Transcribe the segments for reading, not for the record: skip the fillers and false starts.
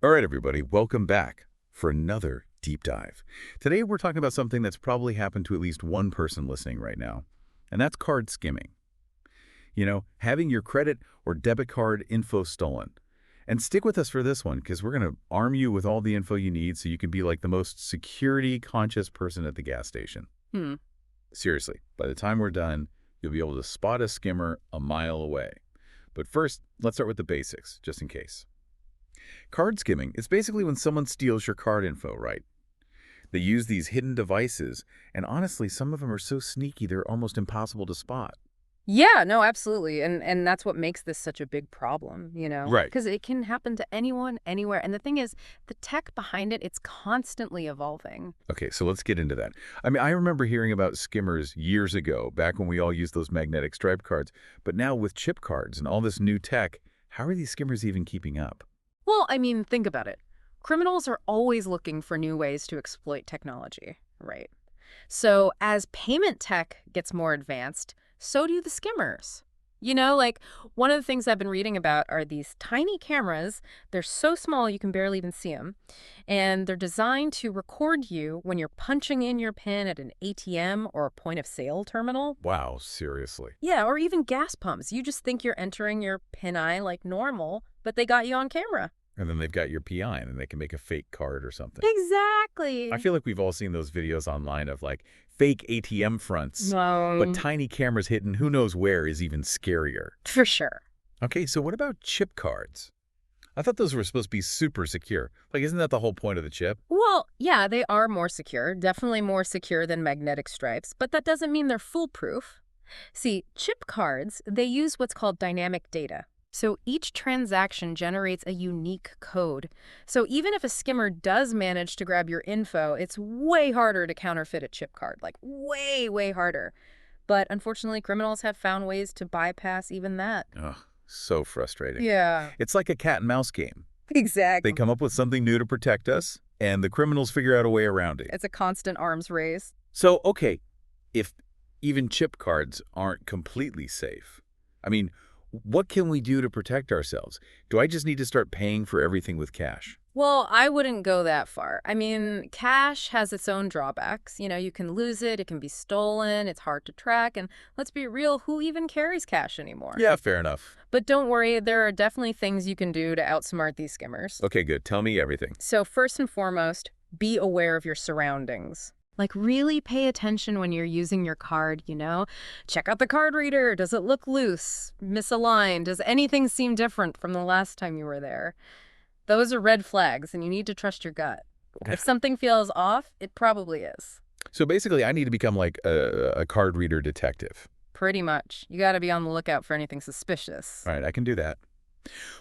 All right, everybody, welcome back for another deep dive. Today, we're talking about something that's probably happened to at least one person listening right now, and that's card skimming. Having your credit or debit card info stolen. And stick with us for this one, because we're going to arm you with all the info you need so you can be like the most security-conscious person at the gas station. Hmm. Seriously, by the time we're done, you'll be able to spot a skimmer a mile away. But first, let's start with the basics, just in case. Card skimming is basically when someone steals your card info, right? They use these hidden devices, and honestly, some of them are so sneaky they're almost impossible to spot. Yeah, no, absolutely. And that's what makes this such a big problem, Right. because it can happen to anyone, anywhere. And the thing is, the tech behind it, it's constantly evolving. Okay, so let's get into that. I remember hearing about skimmers years ago, back when we all used those magnetic stripe cards. But now with chip cards and all this new tech, how are these skimmers even keeping up? Well, I mean, think about it. Criminals are always looking for new ways to exploit technology, right? So as payment tech gets more advanced, so do the skimmers. Like one of the things I've been reading about are these tiny cameras. They're so small you can barely even see them. And they're designed to record you when you're punching in your PIN at an ATM or a point of sale terminal. Wow, seriously. Yeah, or even gas pumps. You just think you're entering your PIN like normal, but they got you on camera. And then they've got your PI, and they can make a fake card or something. Exactly. I feel like we've all seen those videos online of, like, fake ATM fronts, but No, tiny cameras hidden who knows where is even scarier. for sure. Okay, so what about chip cards? I thought those were supposed to be super secure. Like, isn't that the whole point of the chip? Well, yeah, they are more secure, definitely more secure than magnetic stripes, but that doesn't mean they're foolproof. See, chip cards, they use what's called dynamic data. So each transaction generates a unique code. So even if a skimmer does manage to grab your info, it's way harder to counterfeit a chip card, like way, way harder. But unfortunately, criminals have found ways to bypass even that. Ugh, so frustrating. Yeah, It's like a cat and mouse game. They exactly. come up with something new to protect us, and the criminals figure out a way around it. It's a constant arms race. So, okay, if even chip cards aren't completely safe, I mean, what can we do to protect ourselves? Do I just need to start paying for everything with cash? Well, I wouldn't go that far. I mean, cash has its own drawbacks. You can lose it, it can be stolen, it's hard to track, and let's be real, who even carries cash anymore? Yeah, fair enough. But don't worry, there are definitely things you can do to outsmart these skimmers. Okay, good. Tell me everything. So first and foremost, be aware of your surroundings. Like really pay attention when you're using your card. Check out the card reader. Does it look loose, misaligned? Does anything seem different from the last time you were there? Those are red flags, and you need to trust your gut. If something feels off, it probably is. So basically, I need to become like a card reader detective. Pretty much. You got to be on the lookout for anything suspicious. All right, I can do that.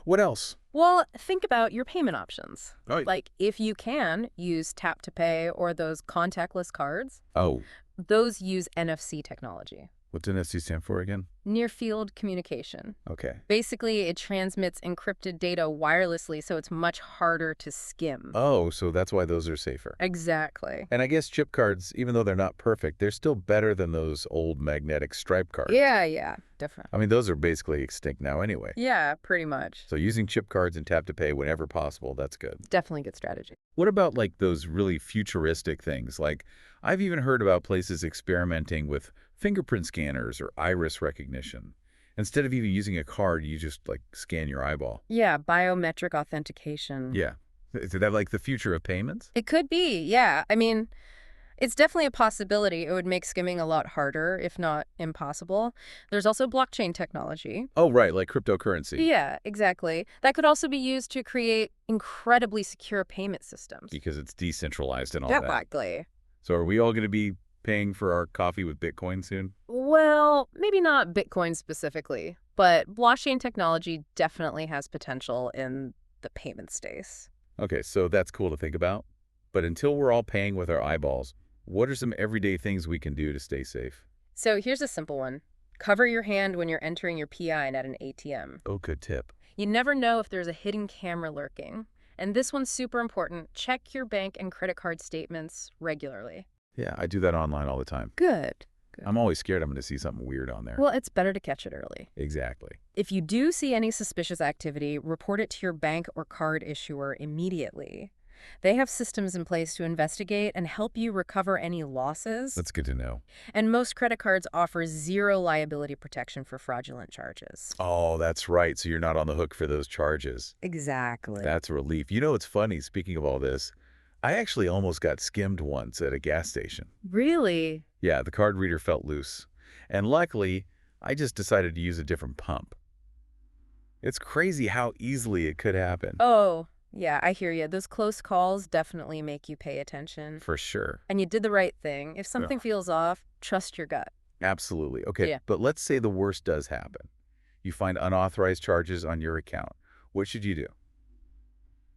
What else? Well, think about your payment options. Oh, Like, if you can, use tap to pay or those contactless cards. oh, Those use NFC technology. what's NFC stand for again? Near field communication. Okay. Basically, it transmits encrypted data wirelessly, so it's much harder to skim. Oh, so that's why those are safer. Exactly. And I guess chip cards, even though they're not perfect, they're still better than those old magnetic stripe cards. Yeah, different. I mean, those are basically extinct now anyway. Yeah, pretty much. So using chip cards and tap to pay whenever possible, that's good. Definitely good strategy. What about like those really futuristic things? Like I've even heard about places experimenting with fingerprint scanners or iris recognition. Instead of even using a card, you just like scan your eyeball. Yeah, biometric authentication. Yeah. Is that like the future of payments? It could be, yeah. I mean, it's definitely a possibility. It would make skimming a lot harder, if not impossible. There's also blockchain technology. Oh, right, like cryptocurrency. Yeah, exactly. That could also be used to create incredibly secure payment systems. Because it's decentralized and all that. Exactly. So are we all going to be paying for our coffee with Bitcoin soon? Well, maybe not Bitcoin specifically, but blockchain technology definitely has potential in the payment space. Okay, so that's cool to think about. But until we're all paying with our eyeballs, what are some everyday things we can do to stay safe? So here's a simple one. Cover your hand when you're entering your PIN at an ATM. Oh, good tip. You never know if there's a hidden camera lurking. And this one's super important. Check your bank and credit card statements regularly. Yeah, I do that online all the time. Good. Good. I'm always scared I'm going to see something weird on there. Well, it's better to catch it early. Exactly. If you do see any suspicious activity, report it to your bank or card issuer immediately. They have systems in place to investigate and help you recover any losses. That's good to know. And most credit cards offer zero liability protection for fraudulent charges. Oh, that's right. So you're not on the hook for those charges. Exactly. That's a relief. You know, it's funny, speaking of all this, I actually almost got skimmed once at a gas station. Really? Yeah, the card reader felt loose. And luckily, I just decided to use a different pump. It's crazy how easily it could happen. Oh, yeah, I hear you. Those close calls definitely make you pay attention. For sure. And you did the right thing. If something Ugh, feels off, trust your gut. absolutely. Okay, Yeah. but let's say the worst does happen. You find unauthorized charges on your account. What should you do?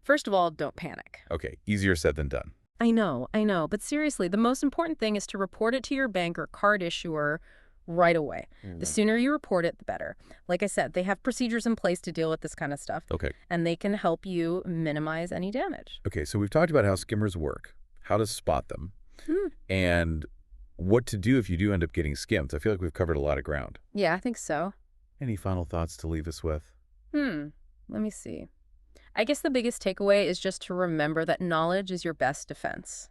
First of all, don't panic. Okay, easier said than done. I know. But seriously, the most important thing is to report it to your bank or card issuer right away. The sooner you report it, the better. Like I said, they have procedures in place to deal with this kind of stuff, Okay. and they can help you minimize any damage. Okay, so we've talked about how skimmers work, how to spot them, Hmm. and what to do if you do end up getting skimmed. I feel like we've covered a lot of ground. Yeah, I think so. Any final thoughts to leave us with? Let me see. I guess the biggest takeaway is just to remember that knowledge is your best defense.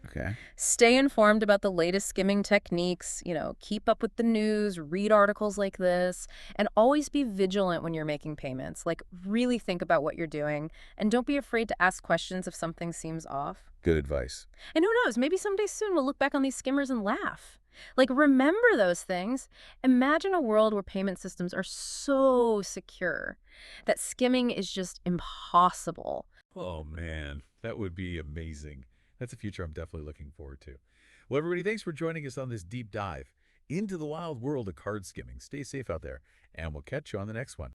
Okay. Stay informed about the latest skimming techniques, keep up with the news, read articles like this, and always be vigilant when you're making payments. Like, really think about what you're doing, and don't be afraid to ask questions if something seems off. Good advice. And who knows, maybe someday soon we'll look back on these skimmers and laugh. Like, remember those things. Imagine a world where payment systems are so secure that skimming is just impossible. Oh, man, that would be amazing. That's a future I'm definitely looking forward to. Well, everybody, thanks for joining us on this deep dive into the wild world of card skimming. Stay safe out there, and we'll catch you on the next one.